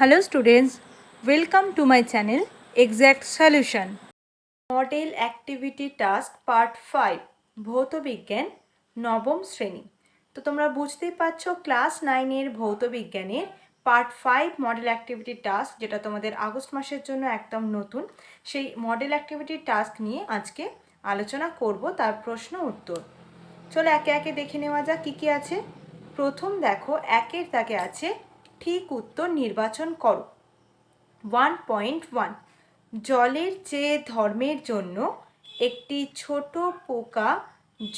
Hello students, welcome to my channel Exact Solution. Model activity task part 5 ভৌত বিজ্ঞান নবম শ্রেণী। তো তোমরা বুঝতেই পারছো ক্লাস 9 এর ভৌত বিজ্ঞানের পার্ট 5 মডেল অ্যাক্টিভিটি টাস্ক, যেটা তোমাদের আগস্ট মাসের জন্য একদম নতুন, সেই মডেল অ্যাক্টিভিটি টাস্ক নিয়ে আজকে আলোচনা করব, তার প্রশ্ন উত্তর। চলো একে একে দেখে নেওয়া যাক কী কী আছে। প্রথম দেখো, একের দাগে আছে ঠিক উত্তর নির্বাচন করো। 1.1 জলের চেয়ে ধর্মের জন্য একটি ছোট পোকা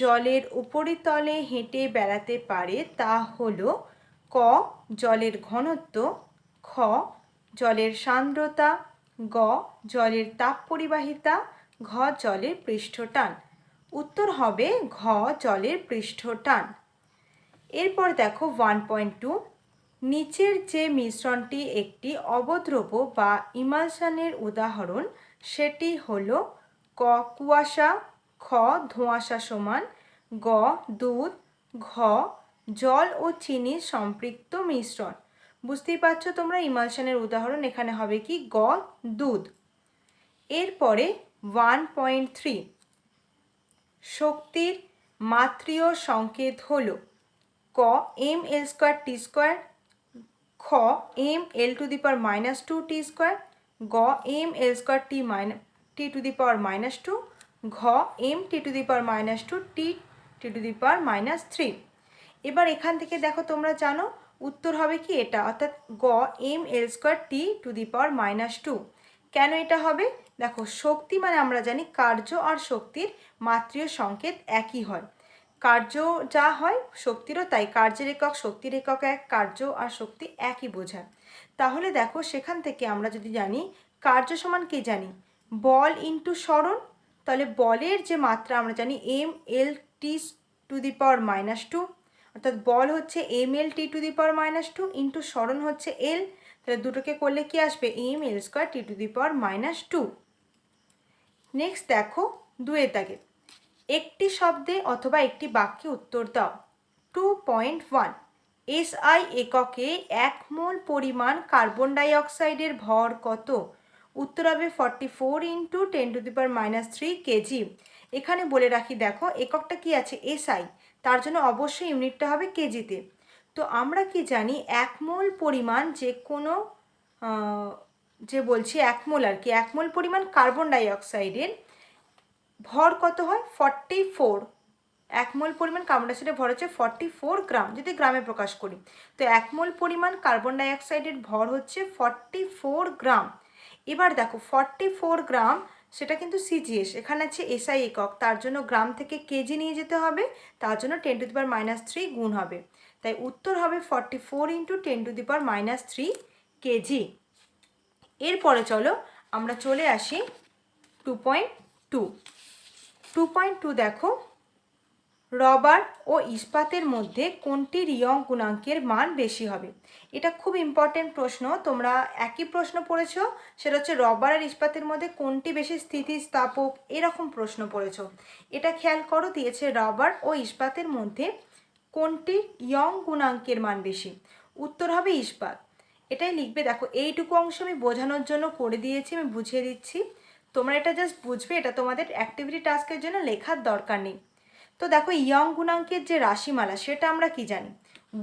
জলের উপরিতলে হেঁটে বেড়াতে পারে, তা হলো ক জলের ঘনত্ব, খ জলের সান্দ্রতা, গ জলের তাপ পরিবাহিতা, ঘ জলের পৃষ্ঠটান। উত্তর হবে ঘ জলের পৃষ্ঠটান। এরপর দেখো 1.2 নিচের যে মিশ্রণটি একটি অবদ্রব্য বা ইমালশনের উদাহরণ, সেটি হলো ক কুয়াশা, খ ধোঁয়াশা সমান, গ দুধ, ঘ জল ও চিনির সম্পৃক্ত মিশ্রণ। বুঝতেই পারছো তোমরা ইমালশনের উদাহরণ এখানে হবে কি গ দুধ। এরপরে 1.3 শক্তির মাত্রীয় সংকেত হলো ক M L square T square, খ M L to the power minus 2 T square, গ M L square T to the power minus 2, ঘ M T to the power minus 2 T to the power minus 3। এবার এখান থেকে দেখো তোমরা জানো উত্তর হবে কি এটা, অর্থাৎ গ M L square T to the power minus 2। কেন এটা হবে? দেখো শক্তি মানে আমরা জানি কার্য আর শক্তির মাত্রীয় সংকেত একই হয়, কার্য যা হয় শক্তিরও তাই, কার্যের একক শক্তির একক এক, কার্য আর শক্তি একই বোঝায়। তাহলে দেখো সেখান থেকে আমরা যদি জানি কার্য সমান কি জানি, বল ইন্টু সরণ, তাহলে বলের যে মাত্রা আমরা জানি M L T to the power minus 2, অর্থাৎ বল হচ্ছে M L T to the power minus 2 into সরণ হচ্ছে এল, তাহলে দুটোকে করলে কি আসবে M L square T to the power minus 2। Next দেখো দুয়ের দাগে একটি শব্দে অথবা একটি বাক্যে উত্তর দাও। 2.1 এসআই এককে 1 মোল পরিমাণ কার্বন ডাই অক্সাইডের ভর কত? উত্তর হবে 44 into 10 two the power minus 3 KG. এখানে বলে রাখি দেখো এককটা কি আছে এসআই, তার জন্য অবশ্যই ইউনিটটা হবে কেজিতে। তো আমরা কি জানি 1 মোল পরিমাণ যে কোনো যে বলছি 1 মোল আর কি 1 মোল পরিমাণ কার্বন ডাই অক্সাইডের ভর কত হয় 44। 1 মোল পরিমাণ কার্বন ডাইঅক্সাইডের ভর হচ্ছে 44 গ্রাম, যদি গ্রামে প্রকাশ করি। তো 1 মোল পরিমাণ কার্বন ডাইঅক্সাইডের ভর হচ্ছে 44 গ্রাম। এবার দেখো 44 গ্রাম সেটা কিন্তু সিজিএস, এখানে আছে এসআই একক, তার জন্য গ্রাম থেকে কেজি নিয়ে যেতে হবে, তার জন্য 10 টু দি পাওয়ার মাইনাস 3 গুণ হবে। তাই উত্তর হবে 44 into 10 two the power minus 3 KG. এরপরে চলো আমরা চলে আসি 2.2। 2.2 দেখো রবার ও ইস্পাতের মধ্যে কোনটির ইয়ং গুণাঙ্কের মান বেশি হবে? এটা খুব ইম্পর্টেন্ট প্রশ্ন, তোমরা একই প্রশ্ন পড়েছো, সেটা হচ্ছে রবার আর ইস্পাতের মধ্যে কোনটি বেশি স্থিতিস্থাপক, এরকম প্রশ্ন পড়েছো। এটা খেয়াল করো, দিয়েছে রবার ও ইস্পাতের মধ্যে কোনটির ইয়ং গুণাঙ্কের মান বেশি। উত্তর হবে ইস্পাত। এটাই লিখবে। দেখো এইটুকু অংশ আমি বোঝানোর জন্য করে দিয়েছি, আমি বুঝিয়ে দিচ্ছি, তোমরা এটা জাস্ট বুঝবে, এটা তোমাদের অ্যাক্টিভিটি টাস্কের জন্য লেখার দরকার নেই। তো দেখো ইয়ং গুণাঙ্কের যে রাশিমালা সেটা আমরা কি জানি,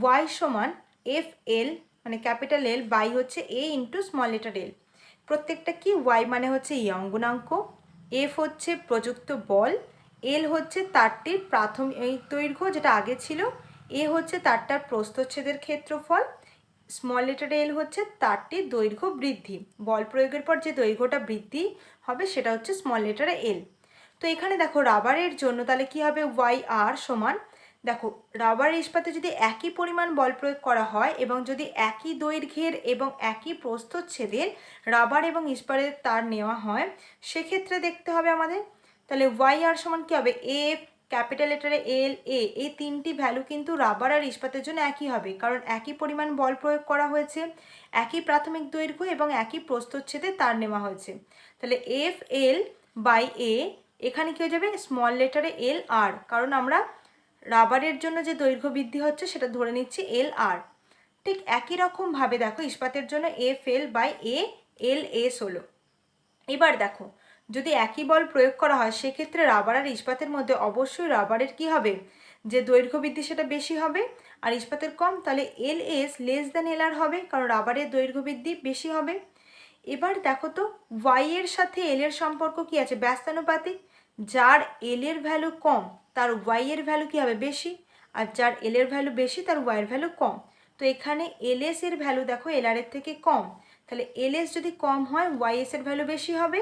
ওয়াই সমান এফ এল মানে ক্যাপিটাল এল বাই হচ্ছে এ ইন্টু স্মল লেটার এল। প্রত্যেকটা কি ওয়াই মানে হচ্ছে ইয়ং গুণাঙ্ক, এফ হচ্ছে প্রযুক্ত বল, এল হচ্ছে তারটির প্রাথমিক দৈর্ঘ্য যেটা আগে ছিল, এ হচ্ছে তারটার প্রস্থচ্ছেদের ক্ষেত্রফল, স্মল লেটার এল হচ্ছে তারটির দৈর্ঘ্য বৃদ্ধি, বল প্রয়োগের পর যে দৈর্ঘ্যটা বৃদ্ধি হবে সেটা হচ্ছে স্মল লেটারে এল। তো এখানে দেখো রাবারের জন্য তাহলে কি হবে ওয়াই আর সমান, দেখো রাবার ইস্পাতে যদি একই পরিমাণ বল প্রয়োগ করা হয় এবং যদি একই দৈর্ঘ্যের এবং একই প্রস্থচ্ছেদের রাবার এবং ইস্পাতের তার নেওয়া হয়, সেক্ষেত্রে দেখতে হবে আমাদের তাহলে ওয়াই আর সমান কী হবে এফ ক্যাপিটাল লেটারে এল এ, এই তিনটি ভ্যালু কিন্তু রাবার আর ইস্পাতের জন্য একই হবে, কারণ একই পরিমাণ বল প্রয়োগ করা হয়েছে, একই প্রাথমিক দৈর্ঘ্য এবং একই প্রস্থচ্ছেদে তার নেওয়া হয়েছে। তাহলে এফ এল বাই এ, এখানে কী হয়ে যাবে স্মল লেটারে এল আর, কারণ আমরা রাবারের জন্য যে দৈর্ঘ্য বৃদ্ধি হচ্ছে সেটা ধরে নিচ্ছি এল আর। ঠিক একই রকমভাবে দেখো ইস্পাতের জন্য FL/ALS হলো। এবার দেখো যদি একই বল প্রয়োগ করা হয় সেক্ষেত্রে রাবার আর ইস্পাতের মধ্যে অবশ্যই রাবারের কি হবে, যে দৈর্ঘ্য বৃদ্ধি সেটা বেশি হবে, আর ইস্পাতের কম, তাহলে LS LR হবে, কারণ রাবারের দৈর্ঘ্য বৃদ্ধি বেশি হবে। এবার দেখো তো Y এর সাথে L এর সম্পর্ক কি আছে, ব্যস্তানুপাতিক। যার L এর ভ্যালু কম তার Y এর ভ্যালু কি হবে, বেশি, আর যার L এর ভ্যালু বেশি তার Y এর ভ্যালু কম। তো এখানে LS এর ভ্যালু দেখো LR এর থেকে কম, তাহলে LS যদি কম হয় YS এর ভ্যালু বেশি হবে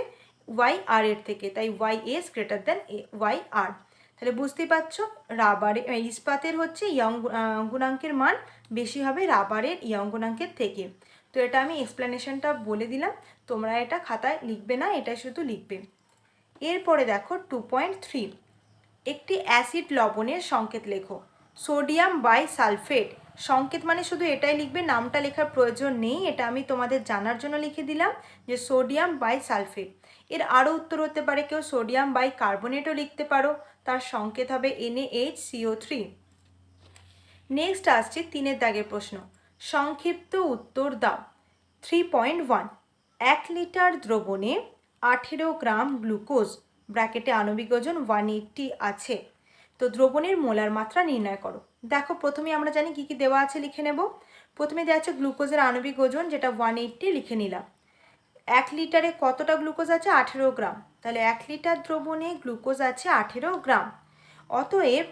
YR এর থেকে, তাই YS গ্রেটার দ্যান YR। তাহলে বুঝতেই পারছো রাবারে ইস্পাতের হচ্ছে ইয়ং গুণাঙ্কের মান বেশি হবে রাবারের ইয়ং গুণাঙ্কের থেকে। তো এটা আমি এক্সপ্লেনেশনটা বলে দিলাম, তোমরা এটা খাতায় লিখবে না, এটা শুধু লিখবে। এরপরে দেখো 2.3, একটি অ্যাসিড লবণের সংকেত লেখো। সোডিয়াম বাইসালফেট, সংকেত মানে শুধু এটাই লিখবে, নামটা লেখার প্রয়োজন নেই, এটা আমি তোমাদের জানার জন্য লিখে দিলাম যে সোডিয়াম বাইসালফেট। এর আরও উত্তর হতে পারে, কেউ সোডিয়াম বাইকার্বনেটও লিখতে পারো, তার সংকেত হবে NaHCO3। নেক্সট আসছে 3 দাগের প্রশ্ন, সংক্ষিপ্ত উত্তর দাও। 3.1, 1 লিটার দ্রবণে 18 গ্রাম গ্লুকোজ, ব্র্যাকেটে আণবিক ওজন 180 আছে, তো দ্রবণের মোলার মাত্রা নির্ণয় করো। দেখো প্রথমে আমরা জানি কি কি দেওয়া আছে, লিখে নেব। প্রথমে দেওয়া আছে গ্লুকোজের আণবিক ওজন, যেটা 180 লিখে নিলাম। 1 লিটারে কতটা গ্লুকোজ আছে, 18 গ্রাম, তাহলে 1 লিটার দ্রবণে গ্লুকোজ আছে 18 গ্রাম। অতএব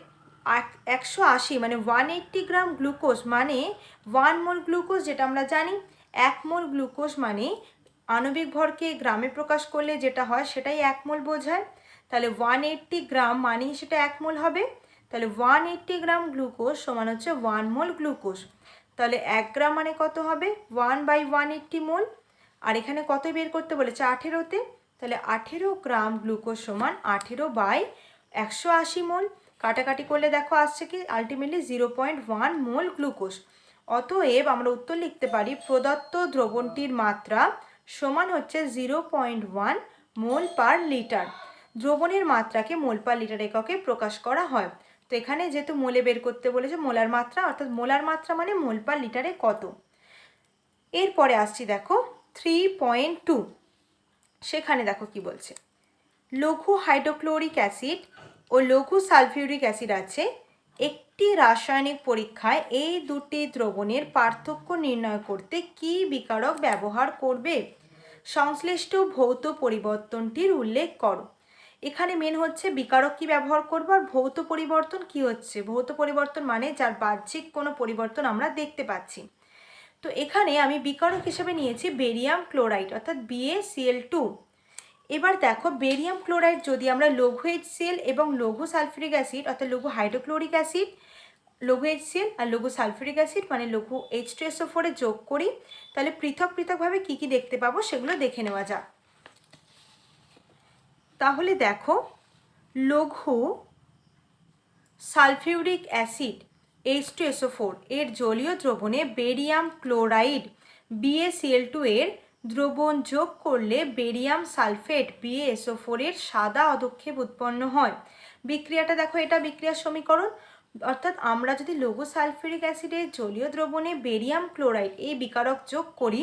180 মানে 180 গ্রাম গ্লুকোজ মানে 1 মোল গ্লুকোজ, যেটা আমরা জানি 1 মোল গ্লুকোজ মানে আণবিক ভরকে গ্রামে প্রকাশ করলে যেটা হয় সেটাই 1 মোল বোঝায়। তাহলে 180 গ্রাম মানেই সেটা 1 মোল হবে, তাহলে 180 গ্রাম গ্লুকোজ সমান হচ্ছে 1 মোল গ্লুকোজ। তাহলে 1 গ্রাম মানে কত হবে, 1/180 মোল, আর এখানে কত বের করতে বলেছে 18তে, তাহলে 18 গ্রাম গ্লুকোজ সমান 18/180 মোল। কাটাকাটি করলে দেখো আসছে কি আলটিমেটলি 0.1 মোল গ্লুকোজ। অতএব আমরা উত্তর লিখতে পারি প্রদত্ত দ্রবণটির মাত্রা সমান হচ্ছে 0.1 মোল পার লিটার। দ্রবণের মাত্রাকে মোল পার লিটার এককে প্রকাশ করা হয়। তো এখানে যেহেতু মোলে বের করতে বলেছে মোলার মাত্রা, অর্থাৎ মোলার মাত্রা মানে মোল পার লিটারে কত। এরপরে আসছি দেখো 3.2, সেখানে দেখো কি বলছে, লঘু হাইড্রোক্লোরিক অ্যাসিড ও লঘু সালফিউরিক অ্যাসিড আছে। একটি রাসায়নিক পরীক্ষায় এই দুটি দ্রবণের পার্থক্য নির্ণয় করতে কি বিকারক ব্যবহার করবে, সংশ্লিষ্ট ভৌত পরিবর্তনটির উল্লেখ করো। এখানে মেন হচ্ছে বিকারক কি ব্যবহার করবো, আর ভৌত পরিবর্তন কি হচ্ছে, ভৌত পরিবর্তন মানে যার বাহ্যিক কোনো পরিবর্তন আমরা দেখতে পাচ্ছি। তো এখানে আমি বিকারক হিসেবে নিয়েছি বেরিয়াম ক্লোরাইড অর্থাৎ BaCl2। এবার দেখো বেরিয়াম ক্লোরাইড যদি আমরা লঘু HCl এবং লঘু সালফিউরিক অ্যাসিড অর্থাৎ লঘু হাইড্রোক্লোরিক অ্যাসিড, লঘু HCl আর লঘু সালফিউরিক অ্যাসিড মানে লঘু H2SO4 এ যোগ করি, তাহলে পৃথক পৃথকভাবে কী কী দেখতে পাবো সেগুলো দেখে নেওয়া যাক। তাহলে দেখো লঘু সালফিউরিক অ্যাসিড H2SO4 এর জলীয় দ্রবণে বেরিয়াম ক্লোরাইড BaCl2 এর দ্রবণ যোগ করলে বেরিয়াম সালফেট BaSO4 এর সাদা অধক্ষেপ উৎপন্ন হয়। বিক্রিয়াটা দেখো, এটা বিক্রিয়ার সমীকরণ, অর্থাৎ আমরা যদি লঘু সালফিউরিক অ্যাসিডের জলীয় দ্রবণে বেরিয়াম ক্লোরাইড এই বিকারক যোগ করি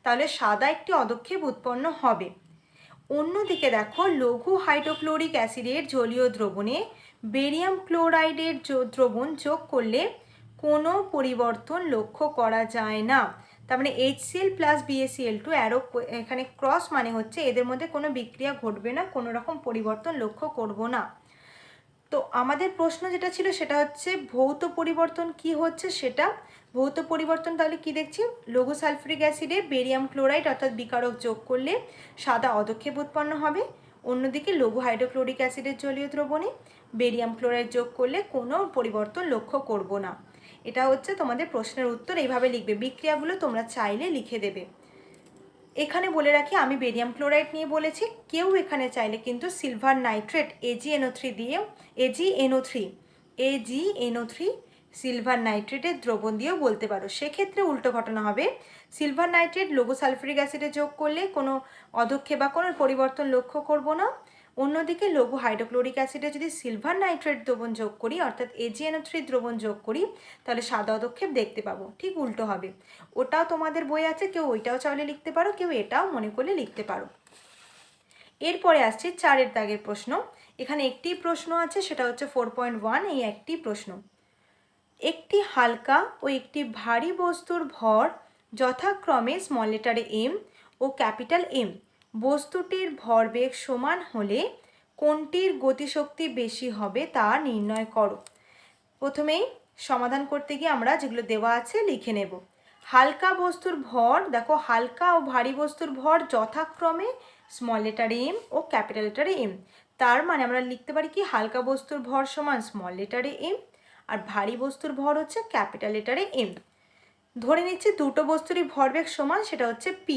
তাহলে সাদা একটি অধক্ষেপ উৎপন্ন হবে। অন্যদিকে দেখো লঘু হাইড্রোক্লোরিক অ্যাসিডের জলীয় দ্রবণে বেরিয়াম ক্লোরাইডের দ্রবণ যোগ করলে কোনো পরিবর্তন লক্ষ্য করা যায় না। তার মানে HCl প্লাস BaCl2 অ্যারো এখানে ক্রস মানে হচ্ছে এদের মধ্যে কোনো বিক্রিয়া ঘটবে না, কোনো রকম পরিবর্তন লক্ষ্য করব না। তো আমাদের প্রশ্ন যেটা ছিল সেটা হচ্ছে ভৌত পরিবর্তন কি হচ্ছে সেটা। ভৌত পরিবর্তন তাহলে কি দেখছি, লঘু সালফিউরিক অ্যাসিডে বেরিয়াম ক্লোরাইড অর্থাৎ বিকারক যোগ করলে সাদা অধক্ষেপ উৎপন্ন হবে। অন্যদিকে লঘু হাইড্রোক্লোরিক অ্যাসিডের জলীয় দ্রবণে বেরিয়াম ক্লোরাইড যোগ করলে কোনো পরিবর্তন লক্ষ্য করব না। এটা হচ্ছে তোমাদের প্রশ্নের উত্তর, এইভাবে লিখবে। বিক্রিয়াগুলো তোমরা চাইলে লিখে দেবে। এখানে বলে রাখি আমি বেরিয়াম ক্লোরাইড নিয়ে বলেছি, কেউ এখানে চাইলে কিন্তু সিলভার নাইট্রেট AgNO3 দিয়েও AgNO3 সিলভার নাইট্রেটের দ্রবণ দিয়েও বলতে পারো। সেক্ষেত্রে উল্টো ঘটনা হবে, সিলভার নাইট্রেট লঘু সালফিউরিক অ্যাসিডে যোগ করলে কোনো অধক্ষেপ বা কোনো পরিবর্তন লক্ষ্য করব না। অন্যদিকে লঘু হাইড্রোক্লোরিক অ্যাসিডে যদি সিলভার নাইট্রেট দ্রবণ যোগ করি অর্থাৎ AgNO3 দ্রবণ যোগ করি তাহলে সাদা অধক্ষেপ দেখতে পাবো। ঠিক উল্টো হবে, ওটাও তোমাদের বই আছে, কেউ ওইটাও চাইলে লিখতে পারো, কেউ এটাও মনে করলে লিখতে পারো। এরপরে আসছে 4 দাগের প্রশ্ন। এখানে একটি প্রশ্ন আছে, সেটা হচ্ছে 4.1, এই একটি প্রশ্ন। একটি হালকা ও একটি ভারী বস্তুর ভর যথাক্রমে স্মল লেটারে M ও ক্যাপিটাল M, বস্তুটির ভরবেগ সমান হলে কোনটির গতিশক্তি বেশি হবে তা নির্ণয় করো। প্রথমেই সমাধান করতে গিয়ে আমরা যেগুলো দেওয়া আছে লিখে নেব। হালকা বস্তুর ভর, দেখো হালকা ও ভারী বস্তুর ভর যথাক্রমে স্মল লেটারে M ও ক্যাপিটাল লেটারে M, তার মানে আমরা লিখতে পারি কি হালকা বস্তুর ভর সমান স্মল লেটারে M আর ভারী বস্তুর ভর হচ্ছে ক্যাপিটাল লেটারে M। ধরে নিচ্ছি দুটো বস্তুরই ভরবেগ সমান, সেটা হচ্ছে P।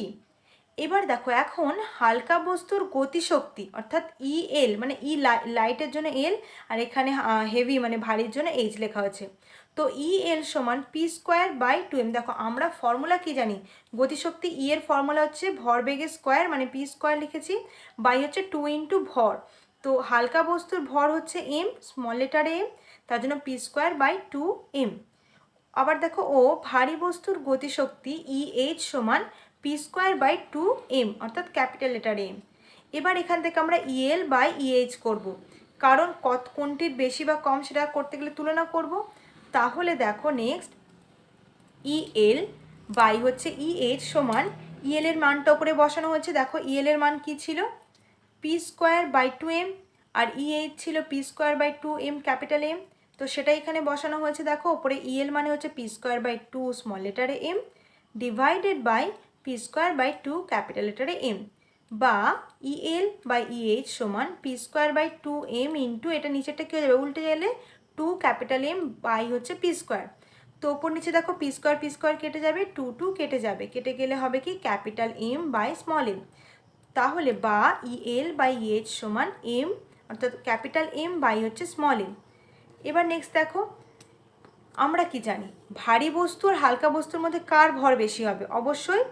এবার দেখো এখন হালকা বস্তুর গতিশক্তি অর্থাৎ EL, মানে লাইটের জন্য L আর এখানে হেভি মানে ভারীর জন্য H লেখা হয়েছে। তো EL সমান P²/2m। দেখো আমরা ফর্মুলা কি জানি, গতিশক্তি E এর ফর্মুলা হচ্ছে ভরবেগের স্কোয়ার মানে P² লিখেছি, বাই হচ্ছে 2 × ভর। তো হালকা বস্তুর ভর হচ্ছে M, স্মল লেটারে M, তার জন্য P²/2m। আবার দেখো ও ভারী বস্তুর গতিশক্তি EH সমান P²/2m অর্থাৎ ক্যাপিটাল লেটার M। এবার এখান থেকে আমরা EL/EH করব, কারণ কোনটির বেশি বা কম সেটা করতে গেলে তুলনা করব। তাহলে দেখো নেক্সট EL বাই হচ্ছে EH সমান, EL এর মানটা উপরে বসানো হয়েছে, দেখো EL এর মান কি ছিল P²/2m আর EH ছিল P²/2m ক্যাপিটাল M, তো সেটা এখানে বসানো হয়েছে। দেখো উপরে EL মানে হচ্ছে P²/2 স্মল লেটারে M divided by P²/2 capital লেটারে M, বা EL/EH সমান P²/2m ইন্টু এটা নিচেরটা কী হয়ে যাবে উল্টে গেলে 2 ক্যাপিটাল M বাই হচ্ছে P²। তো ওপর নিচে দেখো P² কেটে যাবে, 2 কেটে যাবে, কেটে গেলে হবে কি capital M by small m। তাহলে বা EL/EH সমান M অর্থাৎ ক্যাপিটাল M বাই হচ্ছে স্মল m। এবার নেক্সট দেখো আমরা কি জানি, ভারী বস্তু আর হালকা বস্তুর মধ্যে কার ভর বেশি হবে? অবশ্যই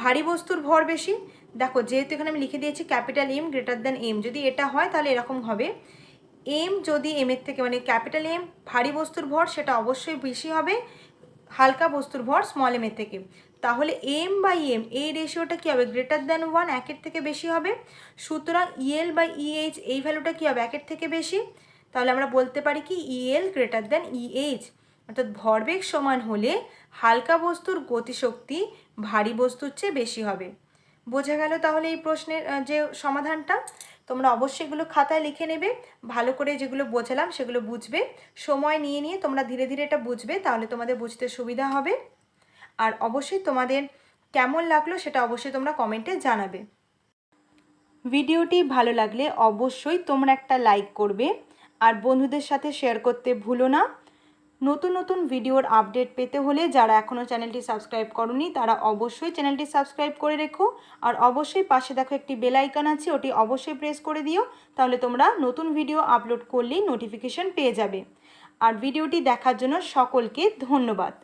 ভারী বস্তুর ভর বেশি। দেখো যেহেতু এখানে আমি লিখে দিয়েছি capital M greater than M, যদি এটা হয় তাহলে এরকম হবে M যদি M এর থেকে মানে ক্যাপিটাল M ভারী বস্তুর ভর সেটা অবশ্যই বেশি হবে হালকা বস্তুর ভর স্মল m এর থেকে। তাহলে M/M এই রেশিওটা কী হবে গ্রেটার দ্যান 1, একের থেকে বেশি হবে। সুতরাং EL/EH এই ভ্যালুটা কী হবে একের থেকে বেশি। তাহলে আমরা বলতে পারি কি EL গ্রেটার দ্যান EH, অর্থাৎ ভরবেগ সমান হলে হালকা বস্তুর গতিশক্তি ভারী বস্তুর চেয়ে বেশি হবে। বোঝা গেল তাহলে এই প্রশ্নের যে সমাধানটা? তোমরা অবশ্যই এগুলো খাতায় লিখে নেবে, ভালো করে যেগুলো বোঝালাম সেগুলো বুঝবে, সময় নিয়ে নিয়ে তোমরা ধীরে ধীরে এটা বুঝবে, তাহলে তোমাদের বুঝতে সুবিধা হবে। আর অবশ্যই তোমাদের কেমন লাগলো সেটা অবশ্যই তোমরা কমেন্টে জানাবে। ভিডিওটি ভালো লাগলে অবশ্যই তোমরা একটা লাইক করবে আর বন্ধুদের সাথে শেয়ার করতে ভুলো না। নতুন নতুন ভিডিওর আপডেট পেতে হলে যারা এখনও চ্যানেলটি সাবস্ক্রাইব করনি তারা অবশ্যই চ্যানেলটি সাবস্ক্রাইব করে রেখো, আর অবশ্যই পাশে দেখো একটি বেল আইকন আছে, ওটি অবশ্যই প্রেস করে দিও, তাহলে তোমরা নতুন ভিডিও আপলোড করলেই নোটিফিকেশন পেয়ে যাবে। আর ভিডিওটি দেখার জন্য সকলকে ধন্যবাদ।